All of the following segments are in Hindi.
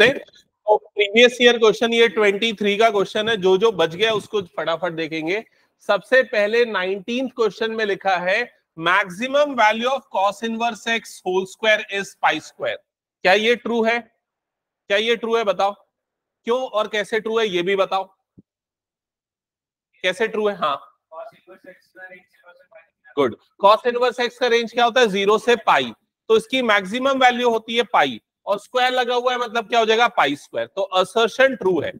देखते हैं। तो प्रीवियस ईयर क्वेश्चन ये 23 का क्वेश्चन है, जो बच गया उसको फटाफट देखेंगे। सबसे पहले 19th क्वेश्चन में लिखा है maximum value of cos inverse x whole square is pi square. क्या ये ट्रू है? क्या ये ट्रू है बताओ, क्यों और कैसे ट्रू है ये भी बताओ। कैसे ट्रू है? हाँ गुड। कॉस इनवर्स एक्स का रेंज क्या होता है? 0 से पाई, तो इसकी मैक्सिमम वैल्यू होती है पाई, और स्क्वायर लगा हुआ है मतलब क्या हो जाएगा? Pi square. तो असर्शन ट्रू है।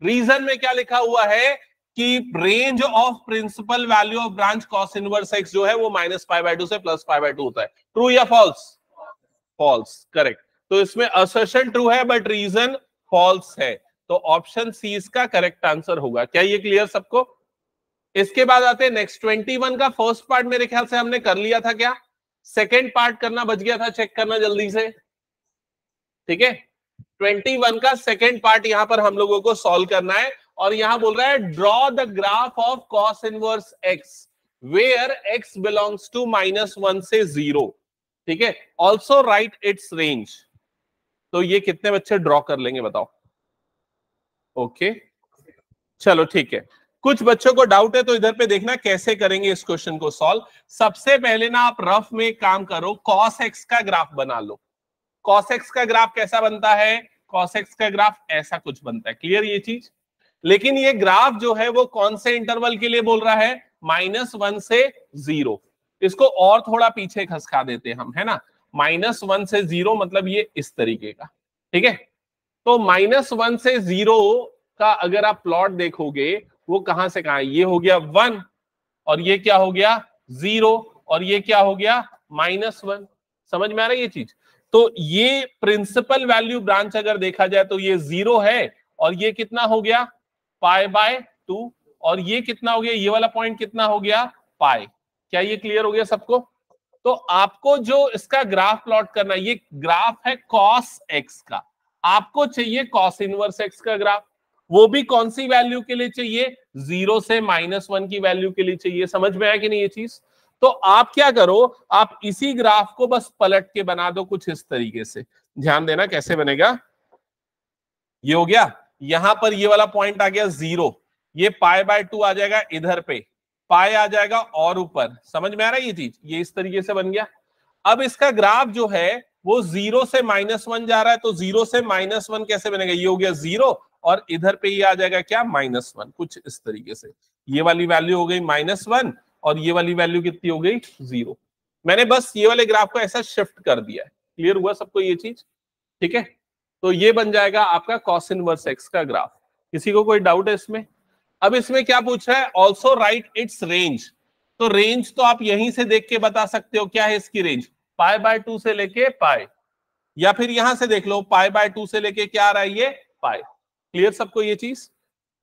रीजन में क्या लिखा हुआ है कि range of principal value of branch cos inverse x जो है वो -π/2 से +π/2 होता है। ट्रू या फॉल्स? False, correct. तो इसमें असर्शन ट्रू है बट रीजन फॉल्स है, तो ऑप्शन सी इसका करेक्ट आंसर होगा। क्या ये क्लियर सबको? इसके बाद आते हैं नेक्स्ट 21 का फर्स्ट पार्ट मेरे ख्याल से हमने कर लिया था, क्या सेकेंड पार्ट करना बच गया था? चेक करना जल्दी से, ठीक है। 21 का सेकेंड पार्ट यहां पर हम लोगों को सॉल्व करना है, और यहां बोल रहा है draw the graph of cos inverse x where x belongs to -1 से 0, ठीक है। Also write its range. तो ये कितने बच्चे ड्रॉ कर लेंगे बताओ? ओके चलो ठीक है। कुछ बच्चों को डाउट है तो इधर पे देखना कैसे करेंगे इस क्वेश्चन को सॉल्व। सबसे पहले ना आप रफ में एक काम करो, कॉस एक्स का ग्राफ बना लो। कॉस एक्स का ग्राफ कैसा बनता है? कॉस एक्स का ग्राफ ऐसा कुछ बनता है, क्लियर ये चीज। लेकिन ये ग्राफ जो है वो कौन से इंटरवल के लिए बोल रहा है? -1 से 0। इसको और थोड़ा पीछे खसका देते हैं हम, है ना। -1 से 0 मतलब ये इस तरीके का, ठीक है। तो -1 से 0 का अगर आप प्लॉट देखोगे वो कहां से कहां है? ये हो गया 1, और ये क्या हो गया? 0, और ये क्या हो गया? -1। समझ में आ रहा है ये चीज? तो ये प्रिंसिपल वैल्यू ब्रांच अगर देखा जाए तो ये 0 है, और ये कितना हो गया? π/2, और ये कितना हो गया? ये वाला पॉइंट कितना हो गया? पाई। क्या ये क्लियर हो गया सबको? तो आपको जो इसका ग्राफ प्लॉट करना है, ये ग्राफ है कॉस एक्स का, आपको चाहिए कॉस इनवर्स एक्स का ग्राफ। वो भी कौन सी वैल्यू के लिए चाहिए? 0 से -1 की वैल्यू के लिए चाहिए। समझ में आया कि नहीं ये चीज? तो आप क्या करो, आप इसी ग्राफ को बस पलट के बना दो कुछ इस तरीके से। ध्यान देना कैसे बनेगा। ये हो गया, यहां पर ये वाला पॉइंट आ गया 0, ये π/2 आ जाएगा इधर पे, पाई आ जाएगा और ऊपर। समझ में आ रहा है ये चीज? ये इस तरीके से बन गया। अब इसका ग्राफ जो है वो 0 से -1 जा रहा है, तो 0 से -1 कैसे बनेगा? ये हो गया 0, और इधर पे ये आ जाएगा क्या? -1, कुछ इस तरीके से। ये वाली वैल्यू हो गई -1, और ये वाली वैल्यू कितनी हो गई? 0। मैंने बस ये वाले ग्राफ को ऐसा शिफ्ट कर दिया है। क्लियर हुआ सबको ये चीज? ठीक है, तो ये बन जाएगा आपका कॉस इनवर्स एक्स का ग्राफ। किसी को कोई डाउट है इसमें? अब इसमें क्या पूछ रहा है? Also write its range. तो रेंज तो आप यहीं से देख के बता सकते हो, क्या है इसकी रेंज? π/2 से लेके पाई, या फिर यहां से देख लो π/2 से लेके क्या आ रहा है? ये पाई। क्लियर सबको ये चीज?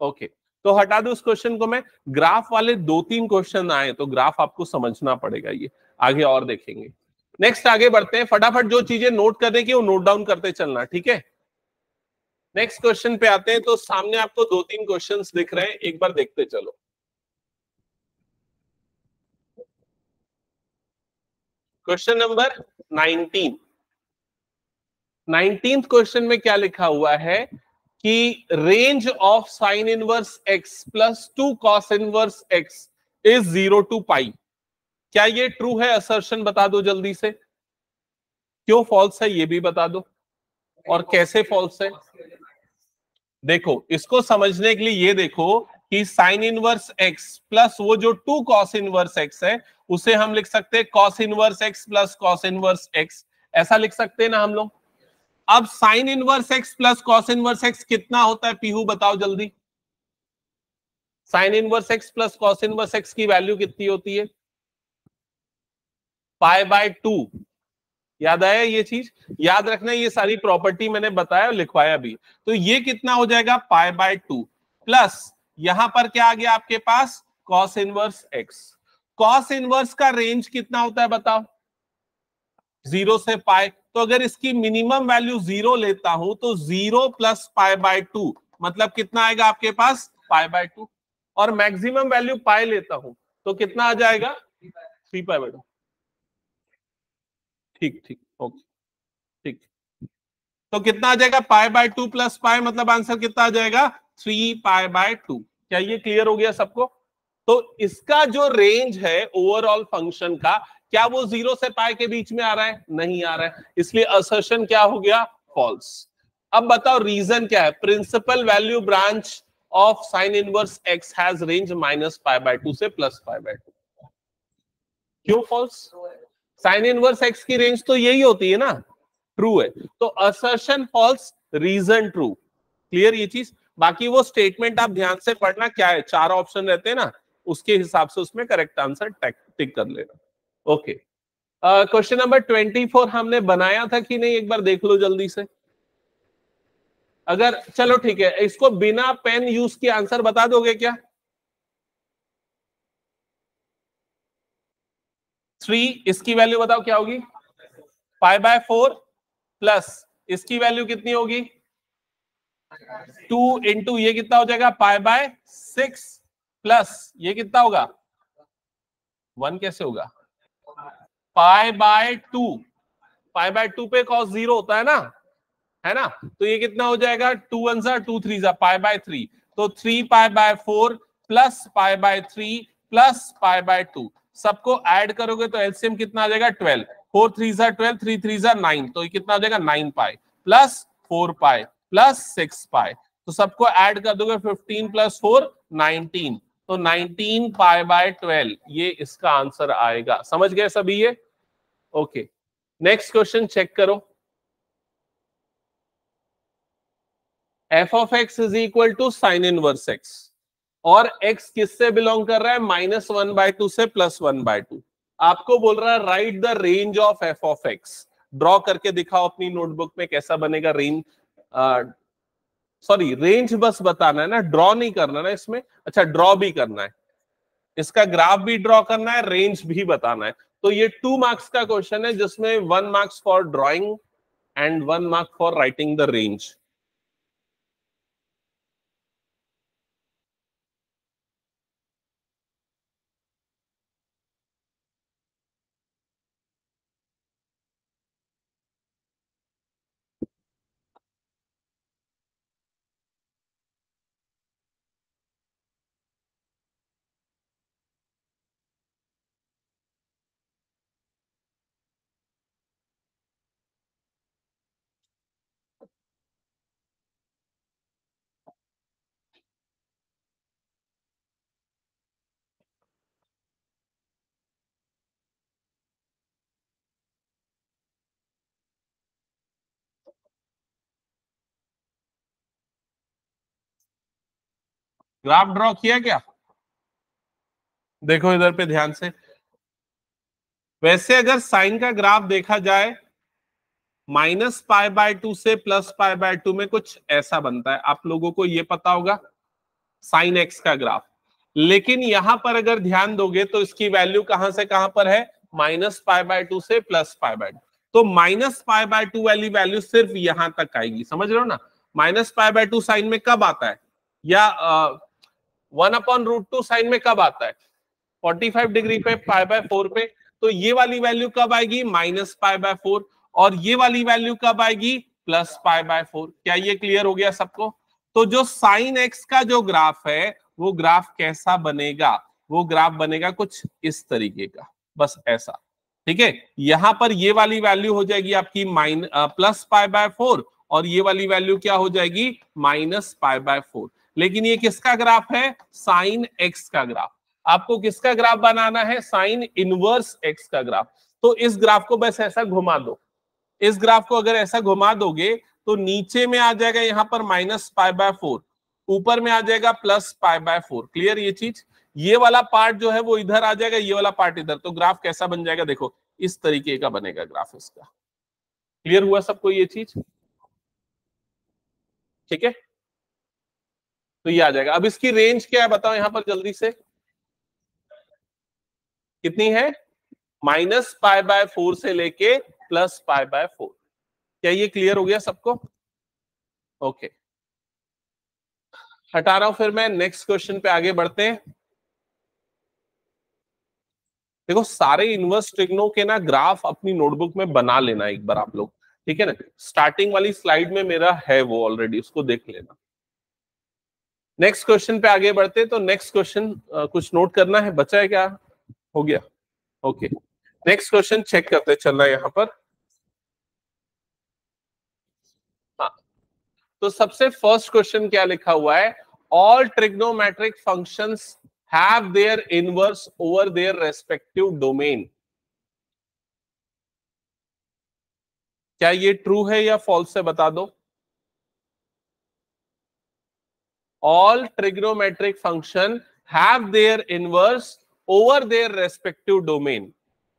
ओके, तो हटा दो उस क्वेश्चन को मैं। ग्राफ वाले 2-3 क्वेश्चन आए तो ग्राफ आपको समझना पड़ेगा, ये आगे और देखेंगे। नेक्स्ट आगे बढ़ते हैं, फटाफट जो चीजें नोट करने की वो नोट डाउन करते चलना, ठीक है। नेक्स्ट क्वेश्चन पे आते हैं। तो सामने आपको 2-3 क्वेश्चंस दिख रहे हैं, एक बार देखते चलो। क्वेश्चन नंबर 19th क्वेश्चन में क्या लिखा हुआ है कि range of sine inverse x plus 2 cos inverse x is 0 to पाई। क्या ये ट्रू है? असर्शन बता दो जल्दी से। क्यों फॉल्स है ये भी बता दो, और कैसे फॉल्स है। देखो, इसको समझने के लिए ये देखो कि साइन इनवर्स एक्स प्लस वो जो 2 कॉस इनवर्स एक्स है उसे हम लिख सकते हैं cos inverse x plus cos inverse x, ऐसा लिख सकते हैं ना हम लोग। अब sign inverse x plus cos inverse x कितना होता है? पीहू बताओ जल्दी। Sign inverse x plus cos inverse x की वैल्यू कितनी होती है? π/2। याद आया ये चीज? याद रखना, ये सारी प्रॉपर्टी मैंने बताया और लिखवाया भी। तो ये कितना हो जाएगा? π/2 प्लस यहां पर क्या आ गया आपके पास? Cos inverse x. Cos inverse का रेंज कितना होता है बताओ? 0 से पाई। तो अगर इसकी मिनिमम वैल्यू 0 लेता हूं तो 0 प्लस π/2 मतलब कितना आएगा आपके पास? π/2। और मैक्सिमम वैल्यू पाई लेता हूं तो कितना आ जाएगा? 3π/2। ठीक ठीक, ओके ठीक। तो कितना आ जाएगा पाई बाय 2 प्लस पाई, मतलब आंसर कितना आ जाएगा 3 पाई बाय 2। क्या ये क्लियर हो गया सबको? तो इसका जो रेंज है ओवरऑल फंक्शन का, क्या वो 0 से पाई के बीच में आ रहा है? नहीं आ रहा है, इसलिए असर्शन क्या हो गया? फॉल्स। अब बताओ रीजन क्या है? Principal value branch of sine inverse x has range minus pi by 2 से प्लस पाई बाय 2। क्यों फॉल्स? साइन इनवर्स एक्स की रेंज तो यही होती है ना, ट्रू है। तो assertion false, reason true. Clear ये चीज? बाकी वो स्टेटमेंट आप ध्यान से पढ़ना, क्या है 4 ऑप्शन रहते हैं ना, उसके हिसाब से उसमें करेक्ट आंसर टिक कर लेना। ओके, क्वेश्चन नंबर 24 हमने बनाया था कि नहीं, एक बार देख लो जल्दी से। अगर चलो ठीक है, इसको बिना पेन यूज के आंसर बता दोगे क्या? 3, इसकी वैल्यू बताओ क्या होगी? पाई बाय 4 प्लस इसकी वैल्यू कितनी होगी? 2 इंटू ये कितना हो जाएगा? पाई बाय 6 प्लस ये कितना होगा? 1 कैसे होगा? पाई बाय 2, पाई बाय 2 पे कॉस 0 होता है ना, तो ये कितना हो जाएगा? 2 1 जा 2 3 जा पाई बाय 3, तो 3 pi by 4 plus pi by 3 plus pi by 2, सबको ऐड करोगे तो एलसीएम कितना आ जाएगा? 12। 4 3 जा 12, 3 3 जा 9, तो ये कितना हो जाएगा? 9 पाई प्लस 4 पाई प्लस 6 पाई, तो सबको ऐड कर दोगे 15 प्लस 4 19, तो 19 पाई बाय 12 ये इसका आंसर आएगा। समझ गए सभी ये? ओके, नेक्स्ट क्वेश्चन चेक करो। F of x is equal to sine inverse x, और एक्स किससे बिलोंग कर रहा है? -1/2 से +1/2। आपको बोल रहा है right the range of F of x. Draw करके दिखाओ अपनी नोटबुक में कैसा बनेगा रेंज। सॉरी, रेंज बस बताना है ना, ड्रॉ नहीं करना ना इसमें। अच्छा, ड्रॉ भी करना है, इसका ग्राफ भी ड्रॉ करना है, रेंज भी बताना है। तो ये 2 मार्क्स का क्वेश्चन है, जिसमें 1 marks for drawing and 1 mark for writing the range. Graph draw किया क्या? देखो इधर पे ध्यान से। वैसे अगर साइन का ग्राफ देखा जाए, -π/2 से +π/2 में कुछ ऐसा बनता है, आप लोगों को ये पता होगा, साइन एक्स का ग्राफ। लेकिन यहां पर अगर ध्यान दोगे तो इसकी वैल्यू कहां से कहां पर है? -π/2 से +π/2। तो -π/2 वाली वैल्यू सिर्फ यहां तक आएगी, समझ रहे हो ना? -π/2 साइन में कब आता है, या 1/√2 साइन में कब आता है? 45 डिग्री पे π/4 पे। तो ये वाली वैल्यू कब आएगी? -π/4। और ये वाली वैल्यू कब आएगी? +π/4। क्या ये क्लियर हो गया सबको? तो जो साइन एक्स का जो ग्राफ है, वो ग्राफ कैसा बनेगा? वो ग्राफ बनेगा कुछ इस तरीके का, बस ऐसा। ठीक है, यहां पर ये वाली वैल्यू हो जाएगी आपकी +π/4, और ये वाली वैल्यू क्या हो जाएगी? -π/4। लेकिन ये किसका ग्राफ है? साइन एक्स का ग्राफ। आपको किसका ग्राफ बनाना है? साइन इनवर्स एक्स का ग्राफ। तो इस ग्राफ को बस ऐसा घुमा दो। इस ग्राफ को अगर ऐसा घुमा दोगे तो नीचे में आ जाएगा यहां पर -π/4, ऊपर में आ जाएगा +π/4। क्लियर ये चीज? ये वाला पार्ट जो है वो इधर आ जाएगा, ये वाला पार्ट इधर। तो ग्राफ कैसा बन जाएगा? देखो इस तरीके का बनेगा ग्राफ इसका। क्लियर हुआ सबको ये चीज? ठीक है, तो ये आ जाएगा। अब इसकी रेंज क्या है बताओ यहां पर जल्दी से, कितनी है? -π/4 से लेके +π/4। क्या ये क्लियर हो गया सबको? ओके, हटा रहा हूं फिर मैं, नेक्स्ट क्वेश्चन पे आगे बढ़ते हैं। देखो सारे इनवर्स ट्रिग्नो के ना ग्राफ अपनी नोटबुक में बना लेना एक बार आप लोग, ठीक है ना, स्टार्टिंग वाली स्लाइड में मेरा है वो ऑलरेडी, उसको देख लेना। नेक्स्ट क्वेश्चन पे आगे बढ़ते, तो नेक्स्ट क्वेश्चन कुछ नोट करना है, बचा है क्या? हो गया, ओके। नेक्स्ट क्वेश्चन चेक करते चलना यहां पर। हाँ, तो सबसे फर्स्ट क्वेश्चन क्या लिखा हुआ है? All trigonometric functions have their inverse over their respective domain. क्या ये ट्रू है या फॉल्स है, बता दो। All trigonometric function have their inverse over their respective domain.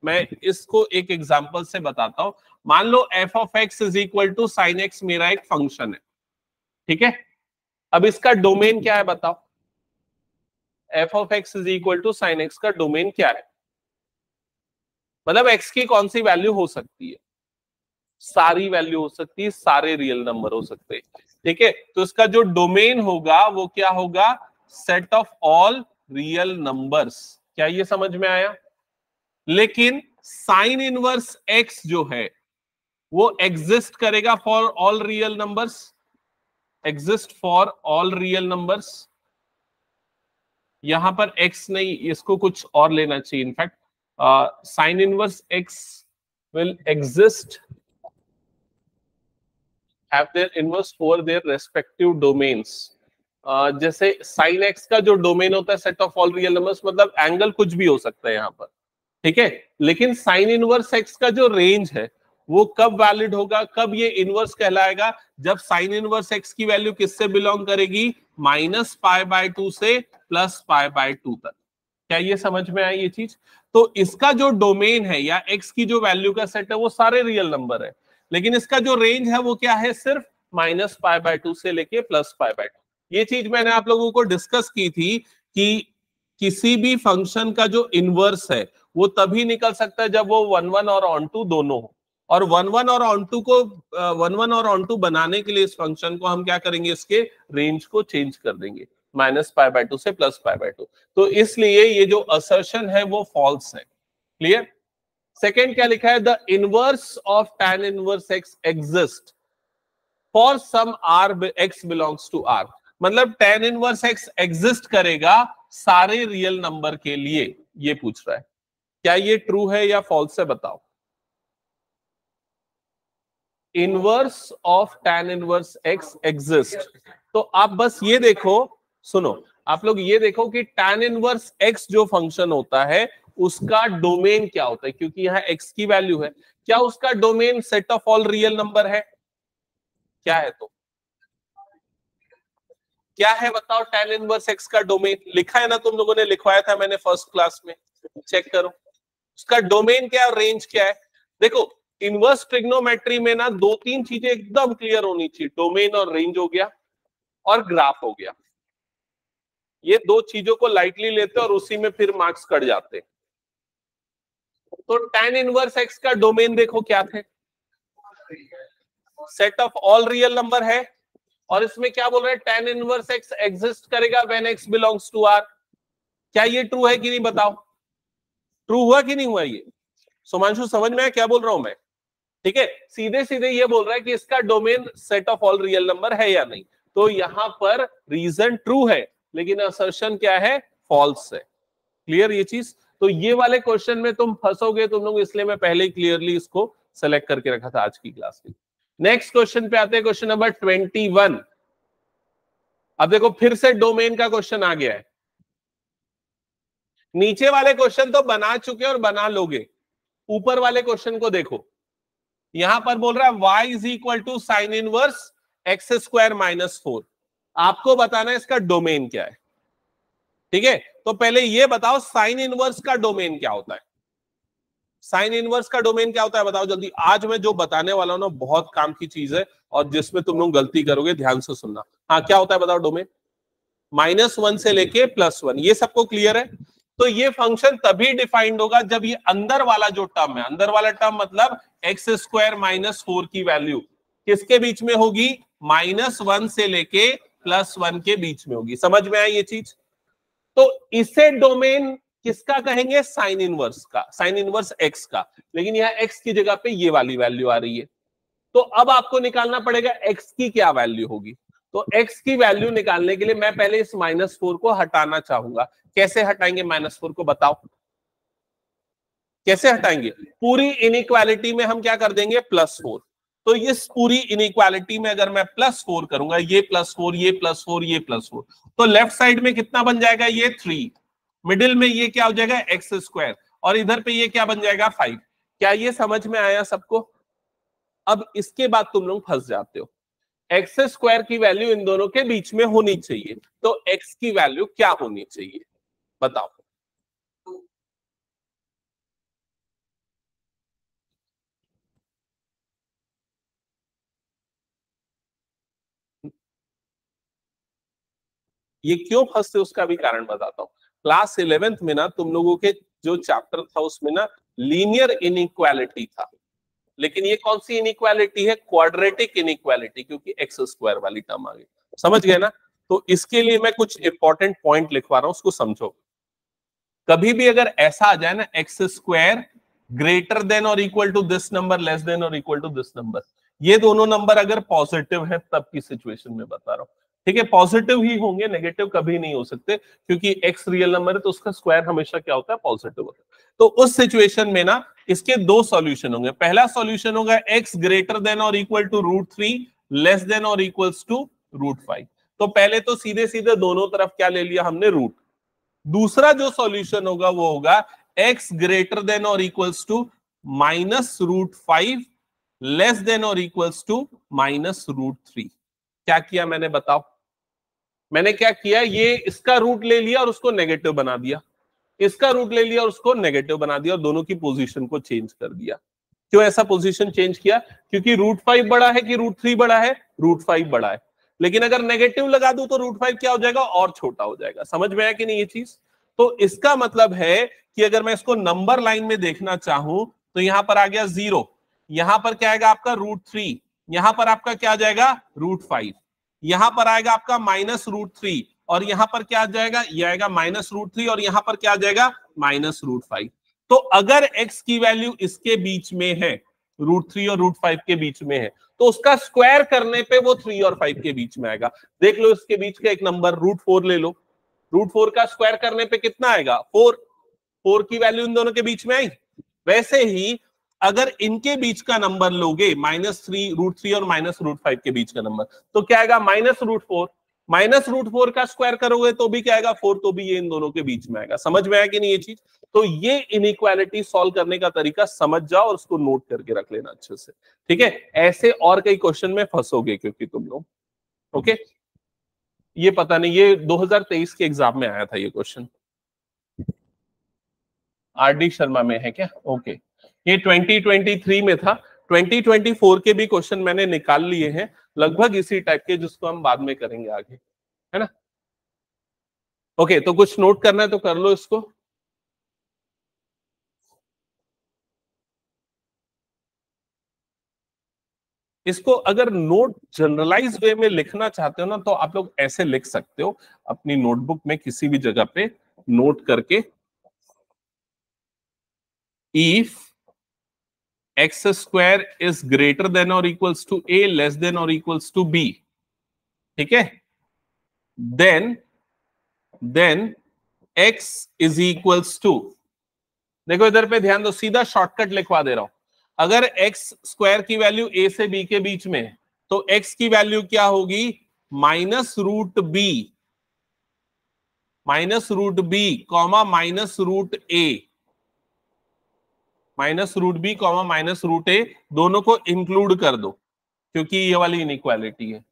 मैं इसको एक एग्जांपल से बताता हूं। मान लो f of x is equal to sine x मेरा एक फंक्शन है, ठीक है। अब इसका डोमेन क्या है बताओ। f of x is equal to sine x का डोमेन क्या है? मतलब x की कौन सी वैल्यू हो सकती है? सारी वैल्यू हो सकती है, सारे रियल नंबर हो सकते हैं, ठीक है। तो इसका जो डोमेन होगा वो क्या होगा? Set of all real numbers. क्या ये समझ में आया? लेकिन साइन इनवर्स x जो है वो एग्जिस्ट करेगा for all real numbers, exist for all real numbers. यहां पर x नहीं, इसको कुछ और लेना चाहिए। In fact sine inverse x will exist have their inverse over their respective domains। जैसे sin x का जो डोमेन होता है set of all real numbers, मतलब एंगल कुछ भी हो सकता है यहाँ पर, ठीक है। लेकिन साइन इनवर्स x का जो रेंज है वो कब वैलिड होगा, कब ये इनवर्स कहलाएगा? जब साइन इनवर्स x की वैल्यू किससे बिलोंग करेगी? -π/2 से +π/2 तक। क्या ये समझ में आई ये चीज? तो इसका जो डोमेन है या x की जो वैल्यू का सेट है वो सारे रियल नंबर है, लेकिन इसका जो रेंज है वो क्या है? सिर्फ -π/2 से लेके +π/2। ये चीज मैंने आप लोगों को डिस्कस की थी कि किसी भी फंक्शन का जो इनवर्स है वो तभी निकल सकता है जब वो 1 और ऑन टू दोनों हो। और 1 और ऑन टू को 1 और ऑन टू बनाने के लिए इस फंक्शन को हम क्या करेंगे? इसके रेंज को चेंज कर देंगे -π/2 से +π/2। तो इसलिए ये जो असर्शन है वो फॉल्स है। क्लियर? सेकेंड क्या लिखा है? The inverse of tan inverse x exist for some r x belongs to r। मतलब tan इनवर्स x एग्जिस्ट करेगा सारे रियल नंबर के लिए, ये पूछ रहा है। क्या ये ट्रू है या फॉल्स है, बताओ। Inverse of tan inverse x exist, तो आप बस ये देखो, सुनो, आप लोग ये देखो कि tan इनवर्स x जो फंक्शन होता है उसका डोमेन क्या होता है, क्योंकि यहाँ x की वैल्यू है। क्या उसका domain set of all real number है? क्या है? तो क्या है बताओ? tan इनवर्स x का डोमेन लिखा है ना, तुम लोगों ने लिखवाया था मैंने फर्स्ट क्लास में, चेक करो उसका डोमेन क्या है और रेंज क्या है। देखो इनवर्स ट्रिग्नोमेट्री में ना 2-3 चीजें एकदम क्लियर होनी चाहिए, डोमेन और रेंज हो गया और ग्राफ हो गया। ये दो चीजों को लाइटली लेते और उसी में फिर मार्क्स कट जाते। तो tan इनवर्स x का डोमेन देखो क्या थे? Set of all real number है, और इसमें क्या बोल रहे हैं? tan इनवर्स x एग्जिस्ट करेगा when x belongs to r। क्या ये ट्रू है कि नहीं, बताओ। ट्रू हुआ कि नहीं हुआ ये? सुमांशु समझ में आया क्या बोल रहा हूं मैं? ठीक है, सीधे सीधे ये बोल रहा है कि इसका domain set of all real number है या नहीं। तो यहां पर रीजन ट्रू है, लेकिन असर्शन क्या है? फॉल्स है। क्लियर ये चीज? तो ये वाले क्वेश्चन में तुम फंसोगे तुम लोग, इसलिए मैं पहले ही क्लियरली इसको सेलेक्ट करके रखा था आज की क्लास में। नेक्स्ट क्वेश्चन पे आते हैं, क्वेश्चन नंबर 21। अब देखो फिर से डोमेन का क्वेश्चन आ गया है। नीचे वाले क्वेश्चन तो बना चुके और बना लोगे, ऊपर वाले क्वेश्चन को देखो। यहां पर बोल रहा है y is equal to sine inverse x² -4। आपको बताना है इसका डोमेन क्या है, ठीक है। तो पहले ये बताओ साइन इनवर्स का डोमेन क्या होता है? साइन इनवर्स का डोमेन क्या होता है बताओ जल्दी। आज मैं जो बताने वाला हूं ना बहुत काम की चीज है, और जिसमें तुम लोग गलती करोगे ध्यान से सुनना। हाँ क्या होता है बताओ डोमेन? -1 से लेके +1, ये सबको क्लियर है। तो ये फंक्शन तभी डिफाइंड होगा जब ये अंदर वाला जो टर्म है, अंदर वाला टर्म मतलब x² -4 की वैल्यू किसके बीच में होगी? -1 से लेके +1 के बीच में होगी। समझ में आई ये चीज? तो इसे डोमेन किसका कहेंगे? साइन इनवर्स का, साइन इनवर्स x का। लेकिन यहाँ x की जगह पे ये वाली वैल्यू आ रही है, तो अब आपको निकालना पड़ेगा x की क्या वैल्यू होगी। तो x की वैल्यू निकालने के लिए मैं पहले इस -4 को हटाना चाहूंगा। कैसे हटाएंगे -4 को बताओ, कैसे हटाएंगे? पूरी इनइक्वालिटी में हम क्या कर देंगे +4। तो इस पूरी इनइक्वालिटी में अगर मैं +4 करूंगा, ये +4 ये +4 ये +4, तो लेफ्ट साइड में कितना बन जाएगा, ये 3, मिडिल में ये क्या हो जाएगा x², और इधर पे ये क्या बन जाएगा 5। क्या ये समझ में आया सबको? अब इसके बाद तुम लोग फंस जाते हो, x² की वैल्यू इन दोनों के बीच में होनी चाहिए, तो x की वैल्यू क्या होनी चाहिए बताओ। ये क्यों फंसते उसका भी कारण बताता हूं। क्लास 11th में ना तुम लोगों के जो चैप्टर था उसमें ना लीनियर इनइक्वालिटी था, लेकिन ये कौन सी इनइक्वालिटी है, क्वाड्रेटिक इनइक्वालिटी, क्योंकि x² वाली टर्म आ गई। समझ गए ना? तो इसके लिए मैं कुछ इंपॉर्टेंट पॉइंट लिखवा रहा हूं, उसको समझो। कभी भी अगर ऐसा आ जाए ना x² ग्रेटर देन और equal to this number, less than और इक्वल टू दिस नंबर, ये दोनों नंबर अगर पॉजिटिव है तब की सिचुएशन में बता रहा हूं, ठीक है? पॉजिटिव ही होंगे, नेगेटिव कभी नहीं हो सकते, क्योंकि x रियल नंबर है तो उसका स्क्वायर हमेशा क्या होता है, पॉजिटिव होता है। तो उस सिचुएशन में ना इसके दो सॉल्यूशन होंगे। पहला सॉल्यूशन होगा x ग्रेटर देन और इक्वल टू √3 लेस देन और इक्वल्स टू √5। तो पहले तो सीधे सीधे दोनों तरफ क्या ले लिया हमने, रूट। दूसरा जो सॉल्यूशन होगा वो होगा x ग्रेटर देन और इक्वल्स टू -√5 लेस देन और इक्वल्स टू -√3। क्या किया मैंने बताओ? मैंने क्या किया, ये इसका रूट ले लिया और उसको नेगेटिव बना दिया, इसका रूट ले लिया और उसको नेगेटिव बना दिया, और दोनों की पोजीशन को चेंज कर दिया। क्यों ऐसा पोजीशन चेंज किया? क्योंकि √5 बड़ा है कि √3 बड़ा है, √5 बड़ा है। लेकिन अगर नेगेटिव लगा दूं तो √5 क्या हो जाएगा, और छोटा हो जाएगा। समझ में आया कि नहीं ये चीज? तो इसका मतलब है कि अगर मैं इसको नंबर लाइन में देखना चाहूं तो यहां पर आ गया 0, यहां पर क्या आएगा आपका √3, यहां पर आपका क्या आ जाएगा √5, यहां पर आएगा आपका -√3, और यहां पर क्या आ जाएगा, ये आएगा -√3, और यहां पर क्या आ जाएगा -√5। तो अगर x की वैल्यू इसके बीच में है, √3 और √5 के बीच में है, तो उसका स्क्वायर करने पे वो 3 और 5 के बीच में आएगा। देख लो इसके बीच का एक नंबर √4 ले लो, √4 का स्क्वायर करने पे कितना आएगा, 4 की वैल्यू इन दोनों के बीच में आई। वैसे ही अगर इनके बीच का नंबर लोगे, -3 और -√5 के बीच का नंबर, तो क्या आएगा -√4, -√4 का स्क्वायर करोगे तो भी क्या आएगा 4, तो भी ये इन दोनों के बीच में आएगा। समझ में आया कि नहीं ये चीज? तो ये इनइक्वालिटी सॉल्व करने का तरीका समझ जाओ और उसको नोट करके रख लेना अच्छे से, ठीक है? ऐसे और कई क्वेश्चन में फंसोगे क्योंकि तुम लोग, ओके? ये पता नहीं, ये 2023 के एग्जाम में आया था ये क्वेश्चन, RD शर्मा में है क्या? ओके, ये 2023 में था। 2024 के भी क्वेश्चन मैंने निकाल लिए हैं लगभग इसी टाइप के, जिसको हम बाद में करेंगे आगे, है ना? ओके, तो कुछ नोट करना है तो कर लो इसको। इसको अगर नोट जनरलाइज वे में लिखना चाहते हो ना, तो आप लोग ऐसे लिख सकते हो अपनी नोटबुक में किसी भी जगह पे नोट करके, if x² is greater than और equals to a less than और इक्वल्स टू b, ठीक है, then x is equals to, देखो इधर पे ध्यान दो, सीधा शॉर्टकट लिखवा दे रहा हूं। अगर x² की वैल्यू a से b के बीच में है तो x की वैल्यू क्या होगी, -√b, -√b comma -√a, -√b comma -√a, दोनों को इंक्लूड कर दो क्योंकि ये वाली इनइक्वालिटी है।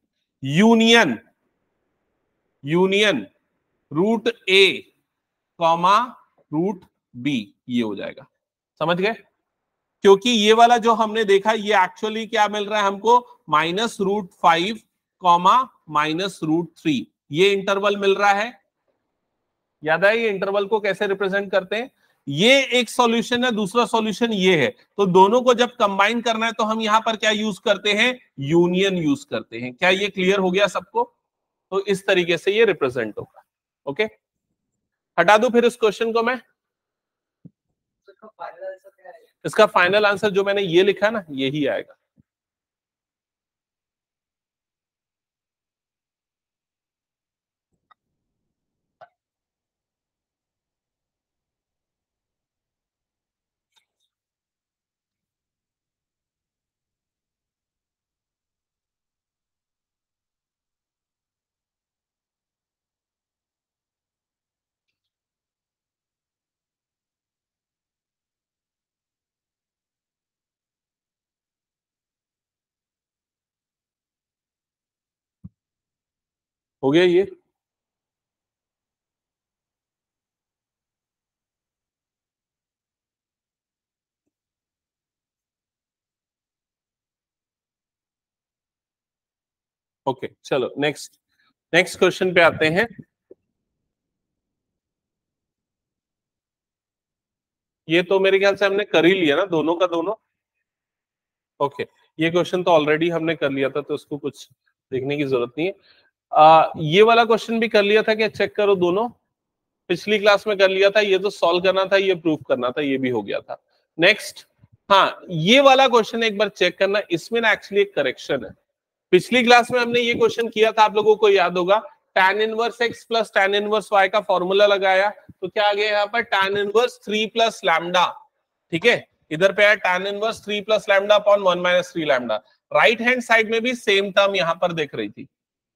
यूनियन √a कॉमा √b, ये हो जाएगा। समझ गए? क्योंकि ये वाला जो हमने देखा ये एक्चुअली क्या मिल रहा है हमको, -√5 कॉमा -√3, ये इंटरवल मिल रहा है। याद है ये इंटरवल को कैसे रिप्रेजेंट करते हैं? ये एक सॉल्यूशन है, दूसरा सॉल्यूशन ये है, तो दोनों को जब कंबाइन करना है तो हम यहां पर क्या यूज करते हैं, यूनियन यूज करते हैं। क्या ये क्लियर हो गया सबको? तो इस तरीके से ये रिप्रेजेंट होगा। ओके, हटा दो फिर इस क्वेश्चन को मैं। इसका फाइनल आंसर जो मैंने ये लिखा ना, यही आएगा। हो गया ये? ओके चलो नेक्स्ट क्वेश्चन पे आते हैं। ये तो मेरे ख्याल से हमने कर ही लिया ना, दोनों का दोनों। ओके ये क्वेश्चन तो ऑलरेडी हमने कर लिया था, तो उसको कुछ देखने की जरूरत नहीं है। ये वाला क्वेश्चन भी कर लिया था क्या? चेक करो दोनों, पिछली क्लास में कर लिया था। ये तो सॉल्व करना था, ये प्रूफ करना था, ये भी हो गया था। नेक्स्ट, हाँ ये वाला क्वेश्चन एक बार चेक करना, इसमें ना एक्चुअली एक करेक्शन है। पिछली क्लास में हमने ये क्वेश्चन किया था, आप लोगों को याद होगा, tan inverse x plus tan inverse y का फॉर्मूला लगाया, तो क्या आ गया यहाँ पर tan इनवर्स 3 प्लस लैम्डा। ठीक है, इधर पे है tan inverse 3 plus lambda upon 1 minus 3 lambda. Right hand side में भी सेम टर्म यहाँ पर देख रही थी।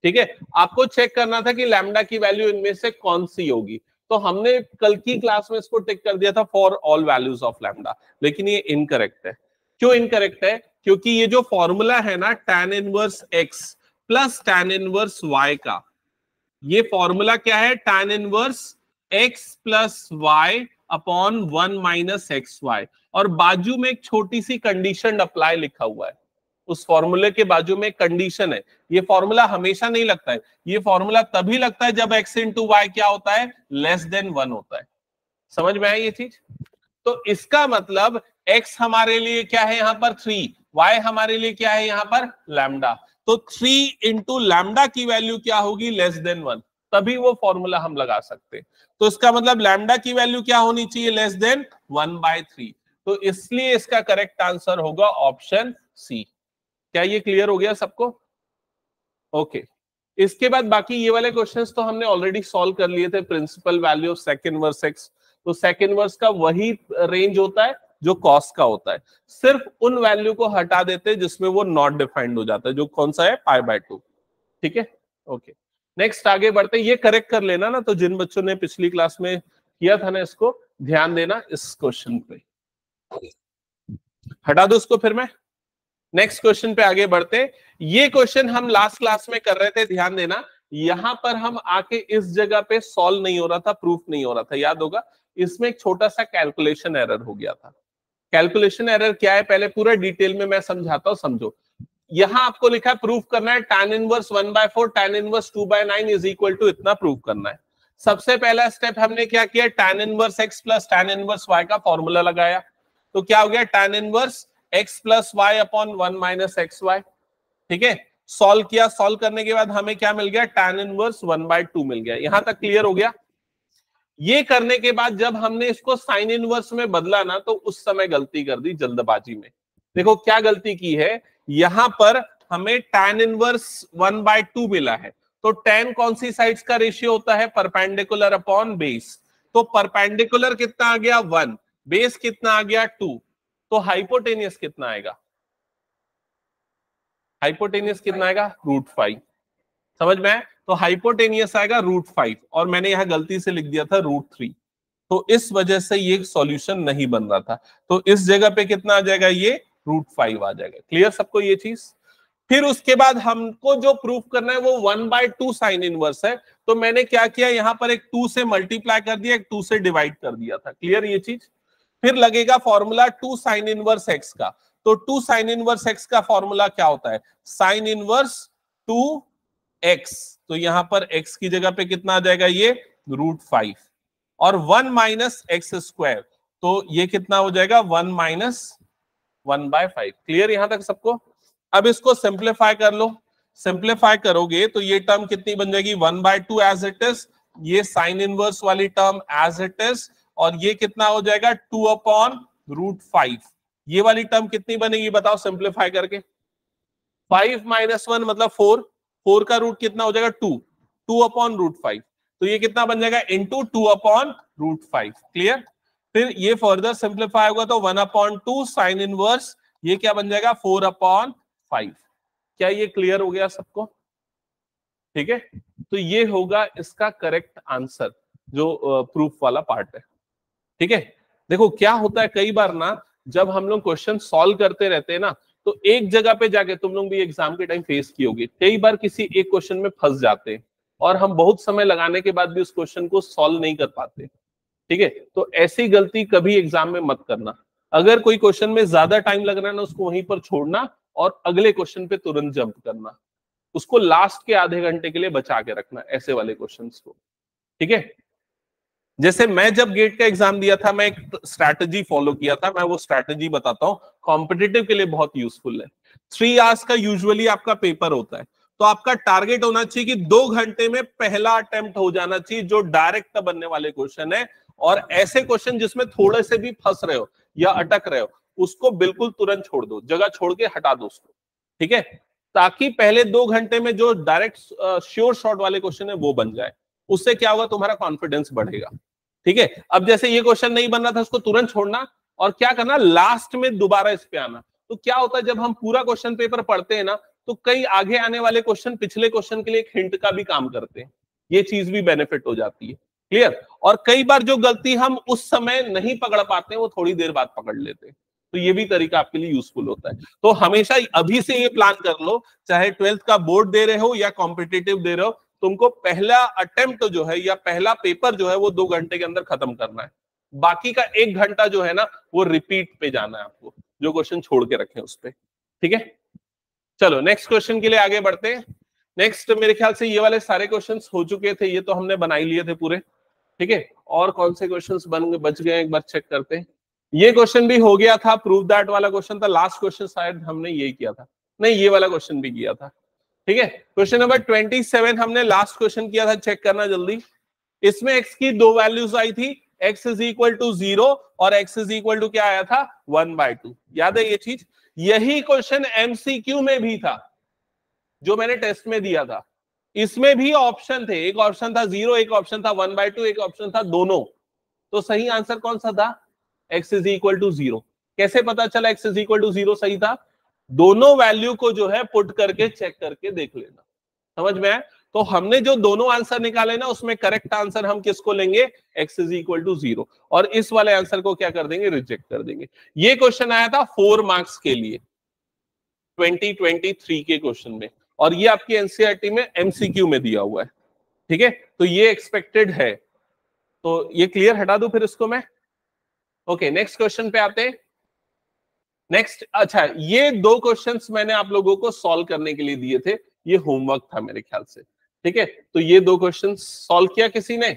ठीक है, आपको चेक करना था कि लैम्डा की वैल्यू इनमें से कौन सी होगी। तो हमने कल की क्लास में इसको टिक कर दिया था for all values of lambda, लेकिन ये इनकरेक्ट है। क्यों इनकरेक्ट है? क्योंकि ये जो फॉर्मूला है ना tan inverse x plus tan inverse y का, ये फॉर्मूला क्या है? tan inverse x plus y upon 1 minus x y, और बाजू में एक छोटी सी कंडीशन अप्लाई लिखा हुआ है। उस फॉर्मूले के बाजू में कंडीशन है। ये फॉर्मूला हमेशा नहीं लगता है, ये फॉर्मूला तभी लगता है जब x इंटू वाई क्या होता है? लेस देन 1 होता है। समझ में आया ये चीज? तो इसका मतलब x हमारे लिए क्या है यहाँ पर? 3, y हमारे लिए क्या है यहाँ पर? लैम्डा। तो 3 इंटू लैम्डा की वैल्यू क्या होगी? लेस देन 1, तभी वो फॉर्मूला हम लगा सकते हैं। तो इसका मतलब लैम्डा की वैल्यू क्या होनी चाहिए? Less than 1/3। तो इसलिए इसका करेक्ट आंसर होगा ऑप्शन सी। क्या ये क्लियर हो गया सबको? ओके इसके बाद बाकी ये वाले क्वेश्चंस तो हमने ऑलरेडी सॉल्व कर लिए थे। Principal value of sec inverse x, तो सेक इनवर्स का वही रेंज होता है जो कॉस का होता है, सिर्फ उन वैल्यू को हटा देते हैं जिसमें वो नॉट डिफाइंड हो जाता है, जो कौन सा है? π/2। ठीक है, ओके नेक्स्ट आगे बढ़ते। ये करेक्ट कर लेना ना, तो जिन बच्चों ने पिछली क्लास में किया था ना, इसको ध्यान देना इस क्वेश्चन पे। हटा दो इसको फिर मैं नेक्स्ट क्वेश्चन पे आगे बढ़ते। ये क्वेश्चन हम लास्ट क्लास में कर रहे थे, ध्यान देना। यहां पर हम आके इस जगह पे सॉल्व नहीं हो रहा था, प्रूफ नहीं हो रहा था, याद होगा। इसमें एक छोटा सा कैलकुलेशन एरर हो गया था। कैलकुलेशन एरर क्या है पहले पूरा डिटेल में मैं समझाता हूं, समझो। यहां आपको लिखा है प्रूफ करना है tan inverse 1/4 tan inverse 2/9 is equal to इतना प्रूफ करना है। सबसे पहला स्टेप हमने क्या किया? tan inverse x plus tan inverse y का फॉर्मूला लगाया। तो क्या हो गया? tan inverse x plus y upon 1 minus x y. ठीक है, सॉल्व किया, सॉल्व करने के बाद हमें क्या मिल गया? tan इनवर्स 1/2 मिल गया। यहां तक क्लियर हो गया? ये करने के बाद जब हमने इसको साइन इनवर्स में बदला ना, तो उस समय गलती कर दी जल्दबाजी में। देखो क्या गलती की है, यहां पर हमें tan इनवर्स 1/2 मिला है, तो tan कौन सी साइड्स का रेशियो होता है? Perpendicular upon base. तो परपेंडिकुलर कितना आ गया? 1, बेस कितना आ गया? 2, तो हाइपोटेनियस कितना आएगा? हाइपोटेनियस कितना आएगा? √5। समझ में आया? तो हाइपोटेनियस आएगा √5, और मैंने यहां गलती से लिख दिया था √3, तो इस वजह से ये सॉल्यूशन नहीं बन रहा था। तो इस जगह पे कितना आ जाएगा? ये √5 आ जाएगा। क्लियर सबको ये चीज? फिर उसके बाद हमको जो प्रूफ करना है वो 1/2 साइन इनवर्स है, तो मैंने क्या किया? यहां पर एक 2 से मल्टीप्लाई कर दिया, एक 2 से डिवाइड कर दिया था। क्लियर ये चीज? फिर लगेगा फॉर्मूला 2 साइन इनवर्स एक्स का, तो 2 साइन इनवर्स एक्स का फॉर्मूला क्या होता है? Sine inverse 2x। तो यहां पर x की जगह पे कितना आ जाएगा? ये √5, और 1 माइनस एक्स स्क्वायर, तो ये कितना हो जाएगा? 1 माइनस 1/5। क्लियर यहां तक सबको? अब इसको सिंप्लीफाई कर लो। सिंप्लीफाई करोगे तो ये टर्म कितनी बन जाएगी? 1/2 एज इट इज, ये साइन इनवर्स वाली टर्म एज इट इज, और ये कितना हो जाएगा? 2/√5। ये वाली टर्म कितनी बनेगी बताओ सिंप्लीफाई करके? 5 माइनस 1 मतलब 4, 4 का रूट कितना हो जाएगा? 2, 2/√5, तो ये कितना बन जाएगा? इंटू 2/√5। क्लियर? फिर ये फर्दर सिंप्लीफाई होगा तो 1/2 साइन इनवर्स, ये क्या बन जाएगा? 4/5। क्या ये क्लियर हो गया सबको? ठीक है, तो ये होगा इसका करेक्ट आंसर, जो प्रूफ वाला पार्ट है। ठीक है, देखो क्या होता है कई बार ना, जब हम लोग क्वेश्चन सॉल्व करते रहते हैं ना, तो एक जगह पे जाके, तुम लोग भी एग्जाम के टाइम फेस किए होगे, कई बार किसी एक क्वेश्चन में फंस जाते हैं। और हम बहुत समय लगाने के बाद भी उस क्वेश्चन को सॉल्व नहीं कर पाते। ठीक है, तो ऐसी गलती कभी एग्जाम में मत करना। अगर कोई क्वेश्चन में ज्यादा टाइम लग रहा है ना, उसको वहीं पर छोड़ना और अगले क्वेश्चन पे तुरंत जंप करना, उसको लास्ट के आधे घंटे के लिए बचा के रखना, ऐसे वाले क्वेश्चंस को। ठीक है, जैसे मैं जब गेट का एग्जाम दिया था, मैं एक स्ट्रैटेजी फॉलो किया था, मैं वो स्ट्रैटेजी बताता हूँ, कॉम्पिटिटिव के लिए बहुत यूजफुल है। 3 आवर्स का यूजुअली आपका पेपर होता है, तो आपका टारगेट होना चाहिए कि 2 घंटे में पहला अटेम्प्ट हो जाना चाहिए जो डायरेक्ट बनने वाले क्वेश्चन है, और ऐसे क्वेश्चन जिसमें थोड़े से भी फंस रहे हो या अटक रहे हो उसको बिल्कुल तुरंत छोड़ दो, जगह छोड़ के हटा दो उसको। ठीक है, ताकि पहले 2 घंटे में जो डायरेक्ट श्योर शॉट वाले क्वेश्चन है वो बन जाए। उससे क्या होगा, तुम्हारा कॉन्फिडेंस बढ़ेगा। ठीक है, अब जैसे ये क्वेश्चन नहीं बन रहा था, उसको तुरंत छोड़ना और क्या करना, लास्ट में दोबारा इस पे आना। तो क्या होता है, जब हम पूरा क्वेश्चन पेपर पढ़ते हैं ना, तो कई आगे आने वाले क्वेश्चन पिछले क्वेश्चन के लिए एक हिंट का भी काम करते हैं, ये चीज भी बेनिफिट हो जाती है। क्लियर, और कई बार जो गलती हम उस समय नहीं पकड़ पाते हैं वो थोड़ी देर बाद पकड़ लेते हैं, तो ये भी तरीका आपके लिए यूजफुल होता है। तो हमेशा अभी से ये प्लान कर लो, चाहे 12th का बोर्ड दे रहे हो या कॉम्पिटिटिव दे रहे हो, तुमको पहला अटेम्प्ट जो है या पहला पेपर जो है वो 2 घंटे के अंदर खत्म करना है। बाकी का 1 घंटा जो है ना, वो रिपीट पे जाना है आपको, जो क्वेश्चन छोड़ के रखे उस पे। ठीक है, चलो नेक्स्ट क्वेश्चन के लिए आगे बढ़ते हैं। नेक्स्ट मेरे ख्याल से ये वाले सारे क्वेश्चंस हो चुके थे, ये तो हमने बना ही लिए थे पूरे। ठीक है, और कौन से क्वेश्चंस बच गए एक बार चेक करते हैं। ये क्वेश्चन भी हो गया था, प्रूव दैट वाला क्वेश्चन था, लास्ट क्वेश्चन शायद हमने यही किया था, नहीं ये वाला क्वेश्चन भी किया था। ठीक है, क्वेश्चन नंबर 27 हमने लास्ट क्वेश्चन किया था, चेक करना जल्दी। इसमें x की 2 वैल्यूज आई थी, x इज इक्वल टू 0 और x इज इक्वल टू क्या आया था, 1/2। याद है ये चीज? यही क्वेश्चन एमसीक्यू में भी था जो मैंने टेस्ट में दिया था। इसमें भी ऑप्शन थे, एक ऑप्शन था 0, एक ऑप्शन था 1/2, एक ऑप्शन था दोनों। तो सही आंसर कौन सा था, x इज इक्वल टू 0। कैसे पता चला x इज इक्वल टू 0 सही था, दोनों वैल्यू को जो है पुट करके चेक करके देख लेना। समझ में आया? तो हमने जो दोनों आंसर निकाले ना, उसमें करेक्ट आंसर हम किसको लेंगे, x इज इक्वल टू 0, और इस वाले आंसर को क्या कर देंगे, रिजेक्ट कर देंगे। ये क्वेश्चन आया था 4 मार्क्स के लिए 2023 के क्वेश्चन में, और ये आपकी एनसीईआरटी में एमसीक्यू में दिया हुआ है। ठीक है, तो ये एक्सपेक्टेड है, तो ये क्लियर, हटा दूं फिर इसको मैं। ओके, नेक्स्ट क्वेश्चन पे आते हैं। नेक्स्ट, अच्छा ये 2 क्वेश्चंस मैंने आप लोगों को सॉल्व करने के लिए दिए थे, ये होमवर्क था मेरे ख्याल से। ठीक है, तो ये 2 क्वेश्चंस सॉल्व किया किसी ने,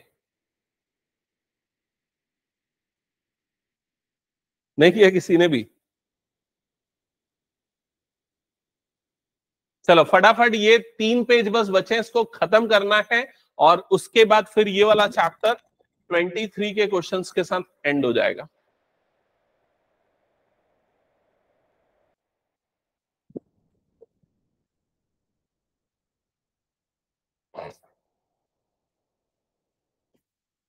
नहीं किया किसी ने भी? चलो फटाफट, ये 3 पेज बस बचे हैं, इसको खत्म करना है, और उसके बाद फिर ये वाला चैप्टर 23 के क्वेश्चंस के साथ एंड हो जाएगा।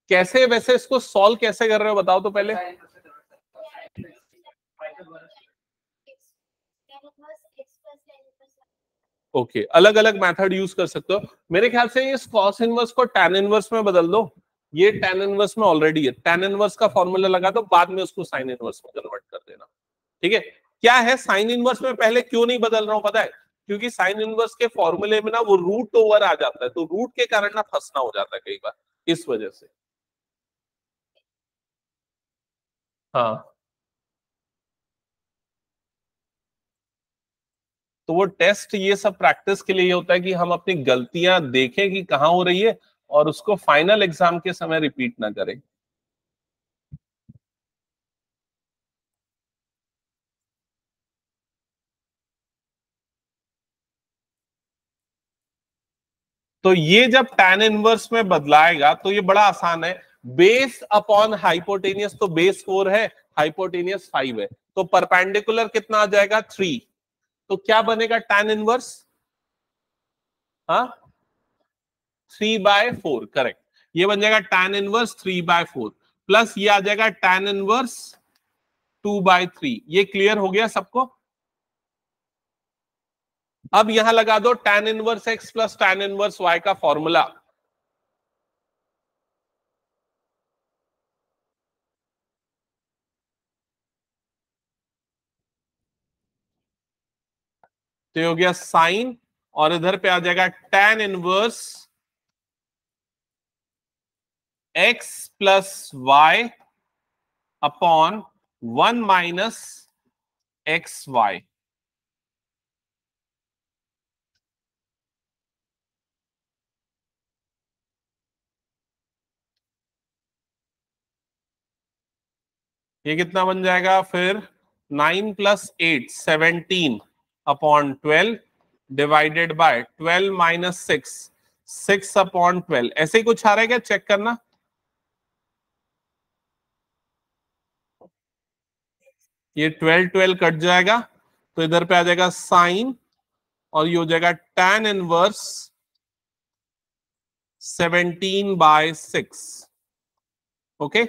कैसे वैसे इसको सॉल्व कैसे कर रहे हो बताओ तो पहले। ओके, अलग अलग मेथड यूज कर सकते हो। मेरे ख्याल से ये cos इनवर्स को tan इनवर्स में बदल दो, ये tan इनवर्स में ऑलरेडी है, tan इनवर्स का फॉर्मूला लगा दो, बाद में उसको sin इनवर्स में कन्वर्ट कर देना। ठीक है, क्या है sin इनवर्स में पहले क्यों नहीं बदल रहा हूं पता है, क्योंकि sin इनवर्स के फॉर्मूले में ना वो रूट ओवर आ जाता है, तो रूट के कारण ना फंसना हो जाता है कई बार, इस वजह से। हाँ, तो वो टेस्ट ये सब प्रैक्टिस के लिए होता है कि हम अपनी गलतियां देखें कि कहाँ हो रही है, और उसको फाइनल एग्जाम के समय रिपीट ना करें। तो ये जब tan इनवर्स में बदलाएगा तो ये बड़ा आसान है, बेस अपॉन हाइपोटेनियस, तो बेस 4 है, हाइपोटेनियस 5 है, तो परपेंडिकुलर कितना आ जाएगा 3, तो क्या बनेगा tan इनवर्स, हाँ 3/4, करेक्ट, ये बन जाएगा tan इनवर्स 3/4, प्लस ये आ जाएगा tan इनवर्स 2/3। ये क्लियर हो गया सबको? अब यहां लगा दो tan inverse x plus tan inverse y का फॉर्मूला। तो ये हो गया साइन, और इधर पे आ जाएगा tan inverse x plus y upon 1 minus x y. ये कितना बन जाएगा फिर? 9 प्लस 8 17 अपॉन 12 डिवाइडेड बाय 12 माइनस 6 6 अपॉन 12। ऐसे ही कुछ आ रहा है क्या? चेक करना। ये 12 12 कट जाएगा तो इधर पे आ जाएगा साइन, और ये हो जाएगा tan इनवर्स 17/6। ओके,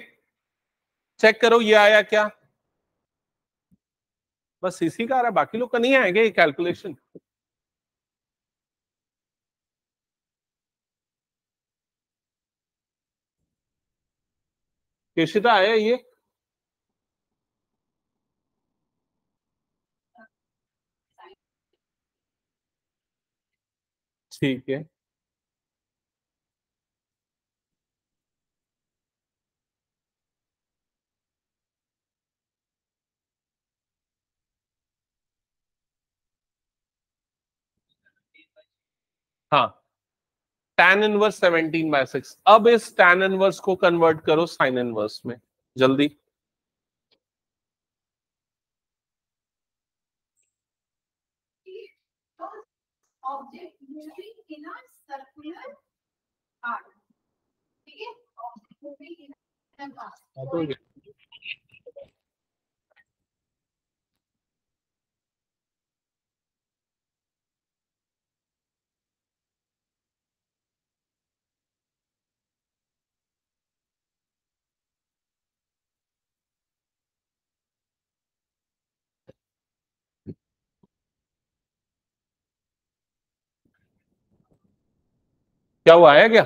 चेक करो ये आया क्या? बस इसी का आ रहा है, बाकी लोग का नहीं आएगा ये कैलकुलेशन। केशिता आया ये? ठीक है। हाँ, tan इनवर्स 17/6। अब इस tan इनवर्स को कन्वर्ट करो साइन इनवर्स में, जल्दी। क्या हुआ, आया क्या?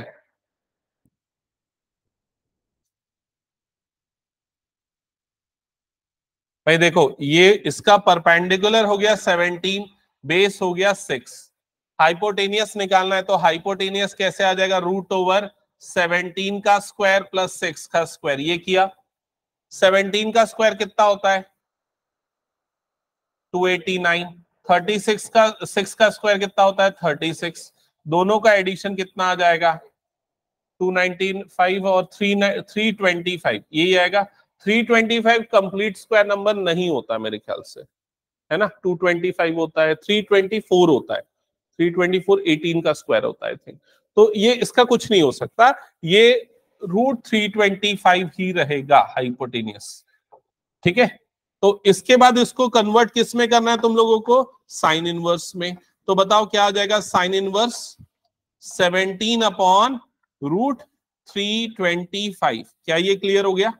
भाई देखो, ये इसका परपेंडिकुलर हो गया 17, बेस हो गया 6। हाइपोटेनियस निकालना है तो हाइपोटेनियस कैसे आ जाएगा? √17 का स्क्वायर प्लस 6 का स्क्वायर। ये किया। 17 का स्क्वायर कितना होता है? 289। 36 का 6 का स्क्वायर कितना होता है? 36। दोनों का एडिशन कितना आ जाएगा? 295 और 325, यही आएगा। 325 कंप्लीट स्क्वायर नंबर नहीं होता मेरे ख्याल से, है ना? 225 होता है, 324 होता है। 324 18 का स्क्वायर होता है, आई थिंक। तो ये इसका कुछ नहीं हो सकता, ये √325 ही रहेगा हाइपोटेनियस। ठीक है, तो इसके बाद इसको कन्वर्ट किस में करना है तुम लोगों को? साइन इनवर्स में। तो बताओ क्या आ जाएगा? Sine inverse 17 upon √325। क्या ये क्लियर हो गया?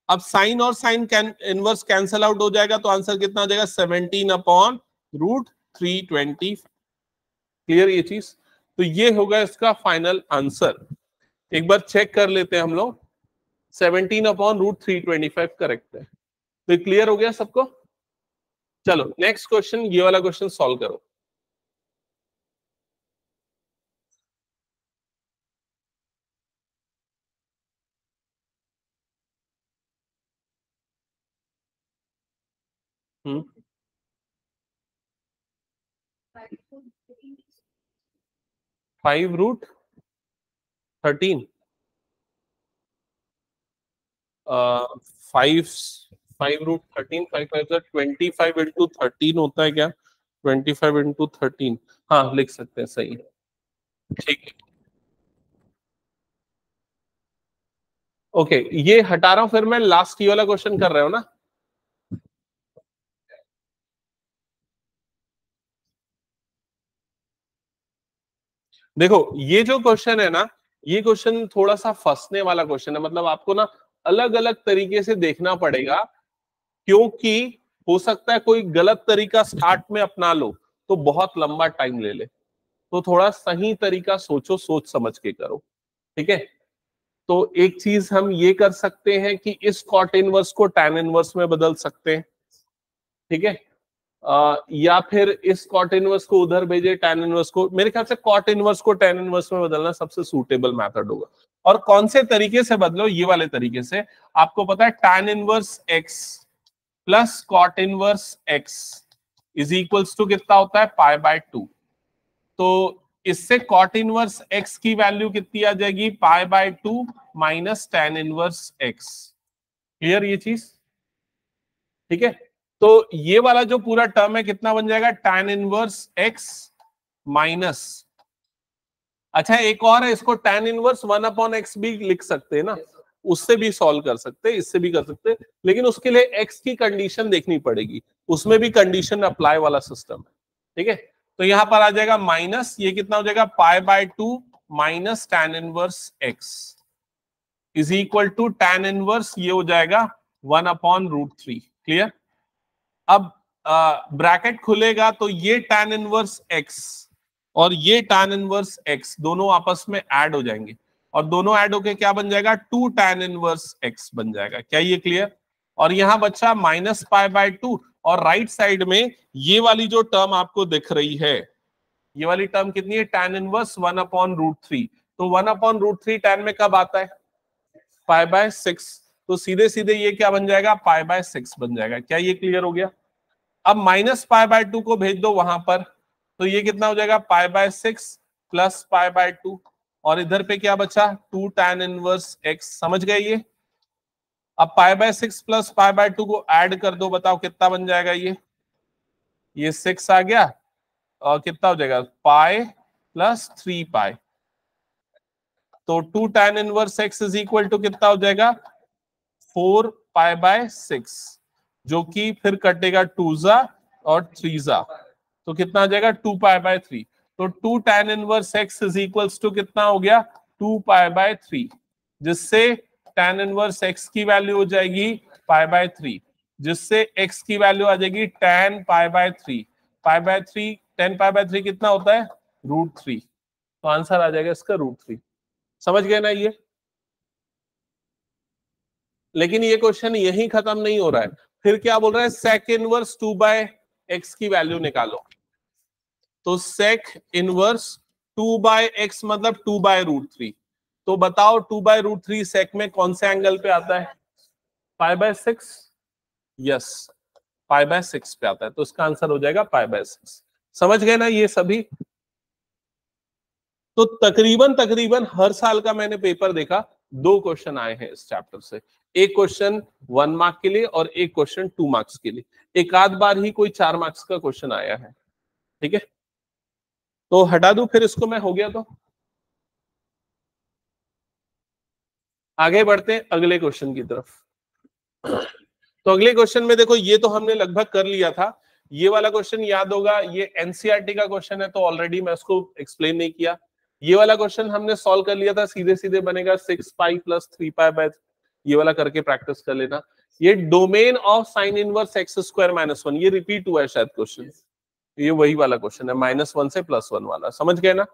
अब साइन और साइन इनवर्स कैंसल आउट हो जाएगा तो आंसर कितना आ जाएगा? 17 अपॉन √320। क्लियर ये चीज? तो ये होगा इसका फाइनल आंसर। एक बार चेक कर लेते हैं हम लोग। 17 अपॉन √325 करेक्ट है। तो क्लियर हो गया सबको? चलो नेक्स्ट क्वेश्चन, ये वाला क्वेश्चन सॉल्व करो। हम्म 5√13, 5 5√13, 5 5 इंटू 13 होता है क्या? 25 इंटू 13, हाँ लिख सकते हैं, सही है। ठीक है, ओके, ये हटा रहा हूं, फिर मैं लास्ट ये वाला क्वेश्चन कर रहे हो ना? देखो ये जो क्वेश्चन है ना, ये क्वेश्चन थोड़ा सा फंसने वाला क्वेश्चन है। मतलब आपको ना अलग अलग तरीके से देखना पड़ेगा, क्योंकि हो सकता है कोई गलत तरीका स्टार्ट में अपना लो तो बहुत लंबा टाइम ले ले। तो थोड़ा सही तरीका सोचो, सोच समझ के करो। ठीक है, तो एक चीज हम ये कर सकते हैं कि इस कॉट इनवर्स को टैन इनवर्स में बदल सकते हैं। ठीक है, या फिर इस कॉट इनवर्स को उधर भेजे, tan इनवर्स को, मेरे ख्याल से कॉट इनवर्स को tan इनवर्स में बदलना सबसे सूटेबल मेथड होगा। और कौन से तरीके से बदलो, ये वाले तरीके से। आपको पता है tan inverse x plus cot inverse x is equals to कितना होता है, पाई बाय 2। तो इससे कॉट इनवर्स x की वैल्यू कितनी आ जाएगी, pi by 2 minus tan inverse x। Clear ये चीज, ठीक है। तो ये वाला जो पूरा टर्म है कितना बन जाएगा, tan इनवर्स x माइनस, अच्छा एक और है, इसको tan इनवर्स 1/x भी लिख सकते हैं ना, उससे भी सॉल्व कर सकते हैं, इससे भी कर सकते हैं, लेकिन उसके लिए x की कंडीशन देखनी पड़ेगी, उसमें भी कंडीशन अप्लाई वाला सिस्टम है, ठीक है। तो यहां पर आ जाएगा माइनस, ये कितना हो जाएगा, pi by 2 minus tan inverse x is equal to tan inverse, ये हो जाएगा 1/√3। क्लियर। अब ब्रैकेट खुलेगा तो ये tan इनवर्स x और ये tan इनवर्स x दोनों आपस में ऐड हो जाएंगे, और दोनों ऐड होके क्या बन जाएगा, 2 tan इनवर्स x बन जाएगा। क्या ये क्लियर। और यहां बचा माइनस पाई बाय 2, और राइट साइड में ये वाली जो टर्म आपको दिख रही है, ये वाली टर्म कितनी है, tan इनवर्स 1/√3। तो 1/√3 tan में कब आता है, पाई बाय 6। तो सीधे सीधे ये क्या बन जाएगा, पाई बाय 6 बन जाएगा। क्या ये क्लियर हो गया। अब माइनस पाई बाय 2 को भेज दो वहां पर, तो ये कितना हो जाएगा, pi bye 6 plus pi by 2, और इधर पे क्या बचा, 2 tan इनवर्स x। समझ गए ये। अब pi by 6 plus pi by 2 को ऐड कर दो, बताओ कितना बन जाएगा, ये 6 आ गया, और कितना हो जाएगा, पाई प्लस 3 पाई। तो 2 tan inverse x is equal to कितना हो जाएगा, 4 पाई बाय 6, जो कि फिर कटेगा 2 जा और 3 जा, तो कितना आ जाएगा, 2 पाई बाय 3। तो 2 tan inverse x is equals to कितना हो गया, 2 पाई बाय 3, जिससे tan इनवर्स x की वैल्यू हो जाएगी पाई बाय 3, जिससे x की वैल्यू आ जाएगी tan pi by 3। Pi by 3, tan pi by 3 कितना होता है, √3। तो आंसर आ जाएगा इसका √3। समझ गए ना ये। लेकिन ये क्वेश्चन यही खत्म नहीं हो रहा है, फिर क्या बोल रहा है, sec इनवर्स 2/x की वैल्यू निकालो। तो sec इनवर्स 2/x मतलब 2/√3। तो बताओ 2/√3 sec में कौन से एंगल पे आता है, pi bye 6। Yes, pi by 6 पे आता है, तो इसका आंसर हो जाएगा पाई बाय 6। समझ गए ना ये सभी। तो तकरीबन तकरीबन हर साल का मैंने पेपर देखा, 2 क्वेश्चन आए हैं इस चैप्टर से। एक क्वेश्चन 1 मार्क के लिए और एक क्वेश्चन 2 मार्क्स के लिए। एक आध बार ही कोई 4 मार्क्स का क्वेश्चन आया है, ठीक है। तो हटा दूं फिर इसको मैं, हो गया तो आगे बढ़ते हैं अगले क्वेश्चन की तरफ। तो अगले क्वेश्चन में देखो, ये तो हमने लगभग कर लिया था। ये वाला क्वेश्चन याद होगा, ये एनसीईआरटी का क्वेश्चन है, तो ऑलरेडी मैं उसको एक्सप्लेन नहीं किया। ये वाला क्वेश्चन हमने सॉल्व कर लिया था, सीधे सीधे बनेगा 6 पाई प्लस 3 पाई बाय, ये वाला करके प्रैक्टिस कर लेना। ये domain of sine inverse x square minus 1, ये रिपीट हुआ है शायद क्वेश्चन, ये वही वाला क्वेश्चन है, -1 से +1 वाला। समझ गए ना।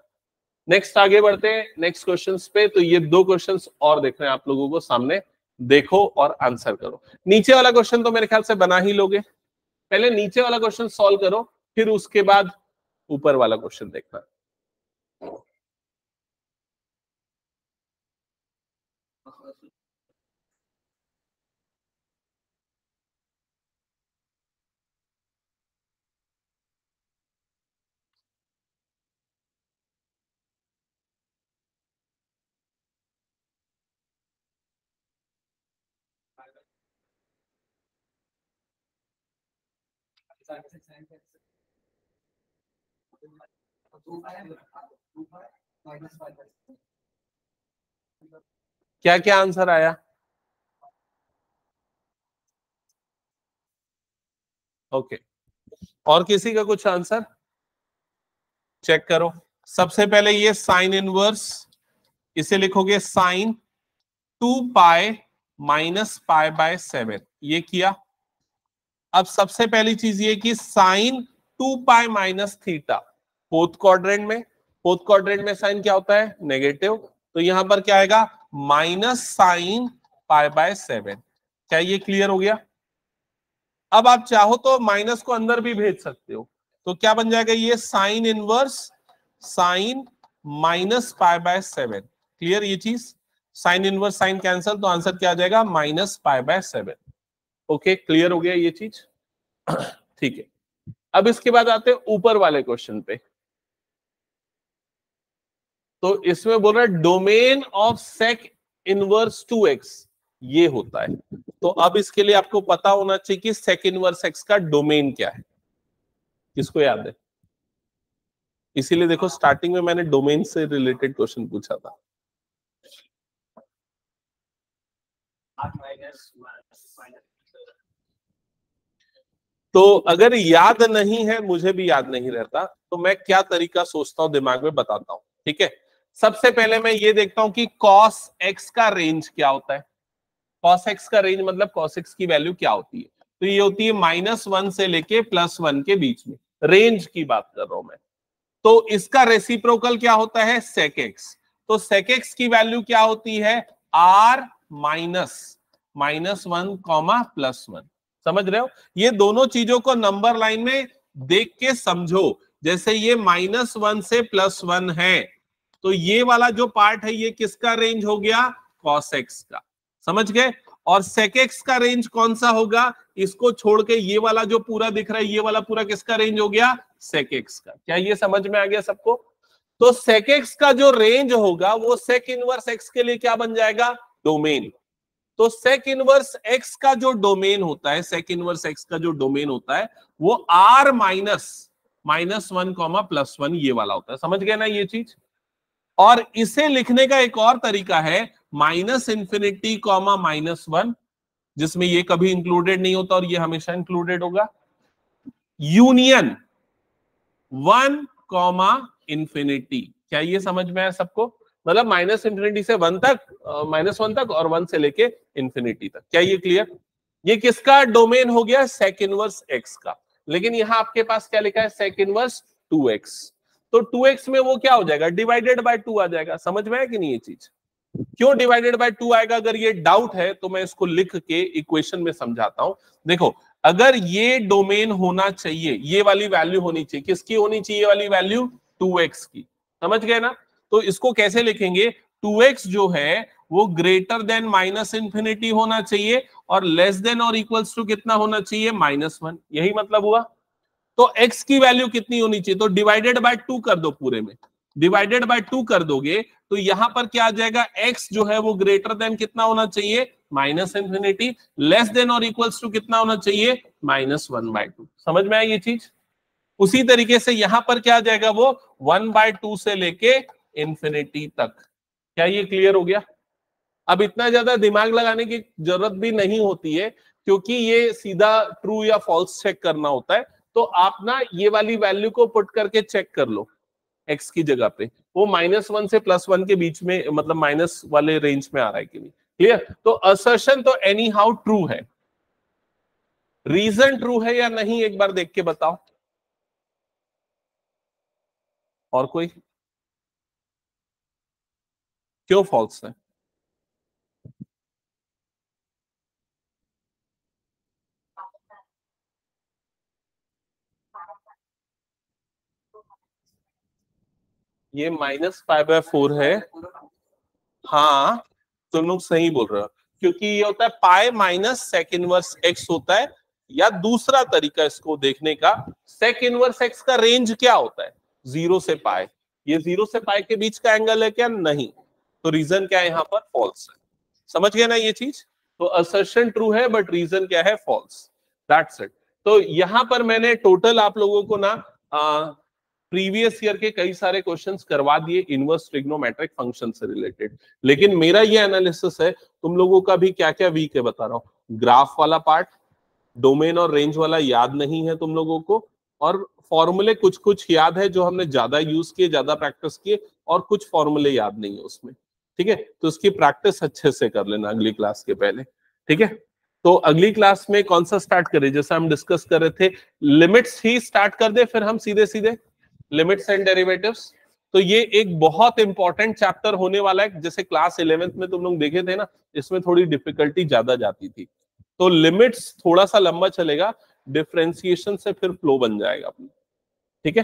नेक्स्ट आगे बढ़ते हैं नेक्स्ट क्वेश्चंस पे। तो ये 2 क्वेश्चंस और देख रहे हैं आप लोगों को सामने, देखो और आंसर करो। नीचे वाला क्वेश्चन तो मेरे ख्याल से बना ही लोगे, पहले नीचे वाला क्वेश्चन सॉल्व करो, फिर उसके बाद ऊपर वाला क्वेश्चन देखना। क्या क्या आंसर आया, ओके। और किसी का कुछ आंसर चेक करो। सबसे पहले ये साइन इनवर्स, इसे लिखोगे sine 2 pi minus pi by 7, ये किया। अब सबसे पहली चीज ये कि sine 2 pi minus theta, fourth quadrant में, फोर्थ क्वाड्रेंट में साइन क्या होता है, नेगेटिव, तो यहां पर क्या आएगा, माइनस साइन पाई बाय 7। क्या ये क्लियर हो गया। अब आप चाहो तो माइनस को अंदर भी भेज सकते हो, तो क्या बन जाएगा ये sine inverse sine minus pi by 7। Clear ये चीज, साइन इनवर्स साइन कैंसल, तो आंसर क्या आ जाएगा minus pi by 7। Okay, clear हो गया ये चीज। ठीक है, अब इसके बाद आते हैं ऊपर वाले क्वेश्चन पे। तो इसमें बोल रहा है domain of sec inverse 2x ये होता है। तो अब इसके लिए आपको पता होना चाहिए कि सेक इनवर्स x का डोमेन क्या है। किसको याद है? इसीलिए देखो स्टार्टिंग में मैंने डोमेन से रिलेटेड क्वेश्चन पूछा था। तो अगर याद नहीं है, मुझे भी याद नहीं रहता, तो मैं क्या तरीका सोचता हूं दिमाग में बताता हूं। ठीक है, सबसे पहले मैं ये देखता हूं कि cos x का रेंज क्या होता है। cos x का रेंज मतलब cos x की वैल्यू क्या होती है, तो ये होती है -1 से लेके +1 के बीच में, रेंज की बात कर रहा हूं मैं। तो इसका रेसिप्रोकल क्या होता है sec x, तो sec x की वैल्यू क्या होती है r -1, +1। समझ रहे हो? ये दोनों चीजों को नंबर लाइन में देख के समझो। जैसे ये -1 से +1 है, तो ये वाला जो पार्ट है ये किसका रेंज हो गया cos x का। समझ गए? और sec x का रेंज कौन सा होगा, इसको छोड़ के ये वाला जो पूरा दिख रहा है, ये वाला पूरा किसका रेंज हो गया sec x का। क्या ये समझ में आ गया सबको? तो sec x का जो रेंज होगा वो sec इनवर्स x के लिए क्या बन जाएगा डोमेन। तो sec इनवर्स x का जो डोमेन होता है, sec इनवर्स x का जो डोमेन होता है वो r -1, +1 ये वाला होता है। समझ गए ना ये चीज? और इसे लिखने का एक और तरीका है -∞, -1, जिसमें ये कभी इंक्लूडेड नहीं होता और ये हमेशा इंक्लूडेड होगा, यूनियन 1, ∞। क्या ये समझ में आया सबको? मतलब -∞ से 1 तक, -1 तक, और 1 से लेके इंफिनिटी तक। क्या ये क्लियर? ये किसका डोमेन हो गया sec इनवर्स x का। लेकिन यहां आपके पास क्या लिखा है sec इनवर्स 2x, तो 2x में वो क्या हो जाएगा डिवाइडेड बाय 2 आ जाएगा। समझ में आया कि नहीं ये चीज? क्यों डिवाइडेड बाय 2 आएगा? अगर ये डाउट है तो मैं इसको लिख के इक्वेशन में समझाता हूं। देखो, अगर ये डोमेन होना चाहिए, ये वाली वैल्यू होनी चाहिए, किसकी होनी चाहिए वाली वैल्यू 2x की। समझ गए ना? तो इसको कैसे लिखेंगे, 2x जो है वो ग्रेटर देन -∞ होना चाहिए और लेस देन और इक्वल्स टू कितना होना चाहिए -1। यही मतलब हुआ। तो x की वैल्यू कितनी होनी चाहिए, तो डिवाइडेड बाय 2 कर दो, पूरे में डिवाइडेड बाय 2 कर दोगे तो यहां पर क्या आ जाएगा, x जो है वो ग्रेटर देन कितना होना चाहिए -∞, लेस देन और इक्वल्स टू कितना होना चाहिए -1/2। समझ में आया ये चीज? उसी तरीके से यहां पर क्या आ जाएगा, वो 1/2 से लेके इंफिनिटी तक। क्या ये क्लियर हो गया? अब इतना ज्यादा दिमाग लगाने की जरूरत भी नहीं होती है, क्योंकि ये सीधा ट्रू या फॉल्स चेक करना होता है। तो आप ना ये वाली वैल्यू को पुट करके चेक कर लो x की जगह पे, वो -1 से +1 के बीच में, मतलब माइनस वाले रेंज में आ रहा है कि नहीं। क्लियर? तो असर्शन तो एनी हाउ ट्रू है, रीजन ट्रू है या नहीं एक बार देख के बताओ। और कोई? क्यों फॉल्स है? ये -π/4 है। हाँ, तुम लोग सही बोल रहे हो, क्योंकि ये होता है pi minus sec inverse x होता है। या दूसरा तरीका इसको देखने का, सेक इनवर्स एक्स का रेंज क्या होता है 0 से पाई। ये 0 से पाई के बीच का एंगल है क्या? नहीं। तो रीजन क्या है यहाँ पर? फॉल्स है। समझ गए ना ये चीज? तो असर्शन ट्रू है बट रीजन क्या है? फॉल्स। That's it. तो यहां पर मैंने टोटल आप लोगों को ना प्रीवियस ईयर के कई सारे क्वेश्चंस करवा दिए इनवर्स ट्रिग्नोमेट्रिक फंक्शन से रिलेटेड। लेकिन मेरा ये एनालिसिस है, तुम लोगों का भी क्या क्या वीक है बता रहा हूँ। ग्राफ वाला पार्ट, डोमेन और रेंज वाला याद नहीं है तुम लोगों को, और फॉर्मूले कुछ कुछ याद है जो हमने ज्यादा यूज किए, ज्यादा प्रैक्टिस किए, और कुछ फॉर्मूले याद नहीं है उसमें। ठीक है, तो उसकी प्रैक्टिस अच्छे से कर लेना अगली क्लास के पहले। ठीक है, तो अगली क्लास में कौन सा स्टार्ट करें? जैसे हम डिस्कस कर रहे थे, लिमिट्स ही स्टार्ट कर दे फिर हम सीधे सीधे लिमिट्स एंड डेरिवेटिव्स। तो ये एक बहुत इंपॉर्टेंट चैप्टर होने वाला है। जैसे क्लास 11th में तुम लोग देखे थे ना, इसमें थोड़ी डिफिकल्टी ज्यादा जाती थी। तो लिमिट्स थोड़ा सा लंबा चलेगा, डिफरेंशिएशन से फिर फ्लो बन जाएगा अपना। ठीक है,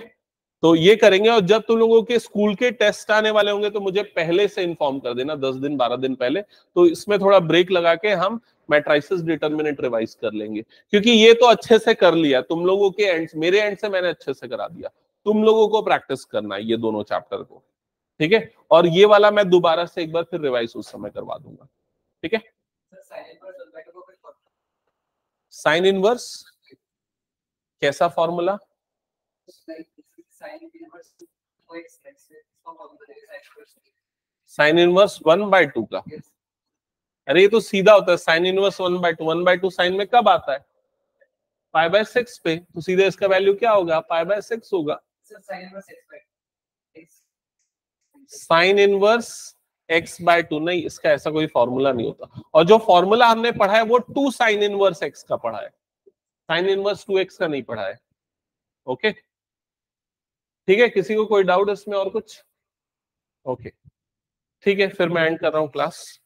तो ये करेंगे। और जब तुम लोगों के स्कूल के टेस्ट आने वाले होंगे तो मुझे पहले से इन्फॉर्म कर देना, 10 दिन 12 दिन पहले। तो इसमें थोड़ा ब्रेक लगा के हम मैट्रिसेस डिटरमिनेंट रिवाइज कर लेंगे, क्योंकि ये तो अच्छे से कर लिया तुम लोगों के एंड, मेरे एंड से मैंने अच्छे से करा दिया, तुम लोगों को प्रैक्टिस करना है ये दोनों चैप्टर को। ठीक है, और ये वाला मैं दोबारा से एक बार फिर रिवाइज उस समय करवा दूंगा। ठीक है, साइन इनवर्स कैसा फॉर्मूला? साइन इनवर्स 1/2 का? अरे ये तो सीधा होता है, साइन इनवर्स 1/2। 1/2 साइन में कब आता है? π/6 पे, तो सीधे इसका वैल्यू क्या होगा? π/6 होगा। साइन इनवर्स x/2 नहीं, इसका ऐसा कोई फॉर्मूला नहीं होता। और जो फॉर्मूला हमने पढ़ा है वो 2 साइन इनवर्स x का पढ़ा है, साइन इनवर्स 2x का नहीं पढ़ा है। ओके, ठीक है, किसी को कोई डाउट इसमें और कुछ? ओके, ठीक है, फिर मैं एंड कर रहा हूं क्लास।